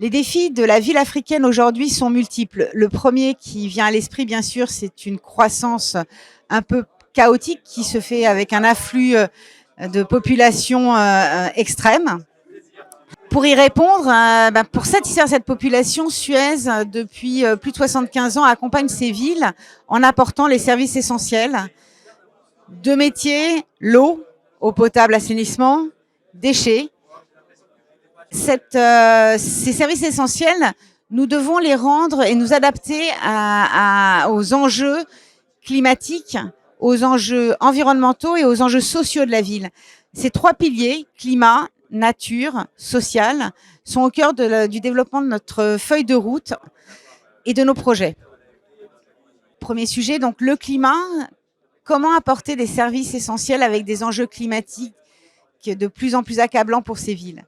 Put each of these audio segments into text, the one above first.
Les défis de la ville africaine aujourd'hui sont multiples. Le premier qui vient à l'esprit, bien sûr, c'est une croissance un peu chaotique qui se fait avec un afflux de population extrême. Pour y répondre, pour satisfaire cette population, Suez, depuis plus de 75 ans, accompagne ces villes en apportant les services essentiels. Deux métiers, l'eau, eau potable, assainissement, déchets. Ces services essentiels, nous devons les rendre et nous adapter aux enjeux climatiques, aux enjeux environnementaux et aux enjeux sociaux de la ville. Ces trois piliers, climat, nature, social, sont au cœur du développement de notre feuille de route et de nos projets. Premier sujet, donc le climat. Comment apporter des services essentiels avec des enjeux climatiques de plus en plus accablants pour ces villes?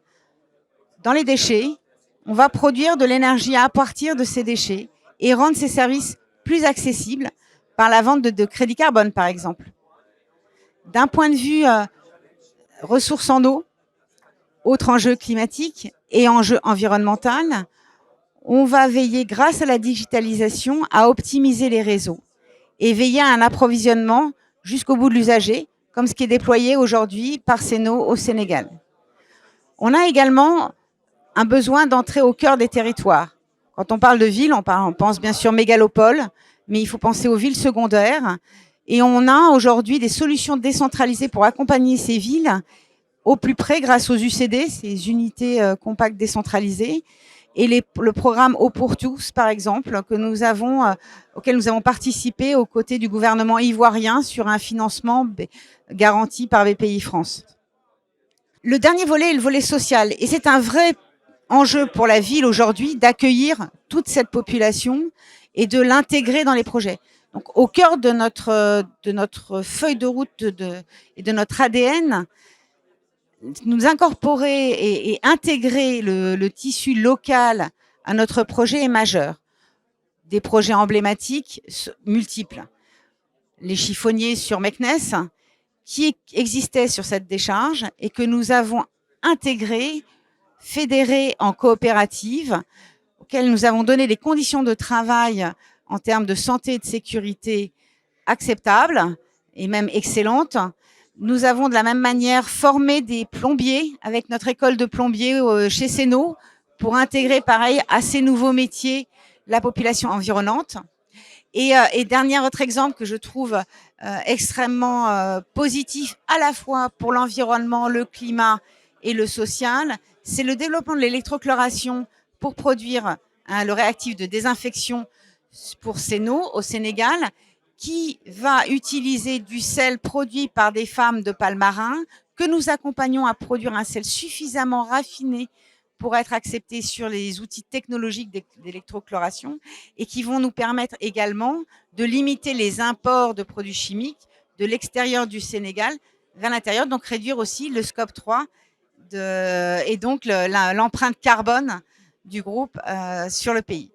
Dans les déchets, on va produire de l'énergie à partir de ces déchets et rendre ces services plus accessibles par la vente de crédits carbone, par exemple. D'un point de vue ressources en eau, autre enjeu climatique et enjeu environnemental, on va veiller, grâce à la digitalisation, à optimiser les réseaux et veiller à un approvisionnement jusqu'au bout de l'usager, comme ce qui est déployé aujourd'hui par Seno au Sénégal. On a également un besoin d'entrer au cœur des territoires. Quand on parle de ville, on pense bien sûr mégalopole, mais il faut penser aux villes secondaires. Et on a aujourd'hui des solutions décentralisées pour accompagner ces villes au plus près grâce aux UCD, ces unités compactes décentralisées, et le programme Eau pour tous, par exemple, auquel nous avons participé aux côtés du gouvernement ivoirien sur un financement garanti par BPI France. Le dernier volet est le volet social, et c'est un vrai enjeu pour la ville aujourd'hui d'accueillir toute cette population et de l'intégrer dans les projets. Donc, au cœur de notre feuille de route et de notre ADN, nous incorporer et intégrer le tissu local à notre projet est majeur. Des projets emblématiques multiples. Les chiffonniers sur Meknès, qui existaient sur cette décharge et que nous avons intégrés, fédérés en coopérative, auxquelles nous avons donné des conditions de travail en termes de santé et de sécurité acceptables et même excellentes. Nous avons de la même manière formé des plombiers avec notre école de plombiers chez Seno pour intégrer pareil à ces nouveaux métiers la population environnante. Et dernier autre exemple que je trouve extrêmement positif à la fois pour l'environnement, le climat et le social, c'est le développement de l'électrochloration pour produire le réactif de désinfection pour Seno au Sénégal, qui va utiliser du sel produit par des femmes de Palmarin, que nous accompagnons à produire un sel suffisamment raffiné pour être accepté sur les outils technologiques d'électrochloration et qui vont nous permettre également de limiter les imports de produits chimiques de l'extérieur du Sénégal vers l'intérieur, donc réduire aussi le scope 3 et donc l'empreinte carbone du groupe sur le pays.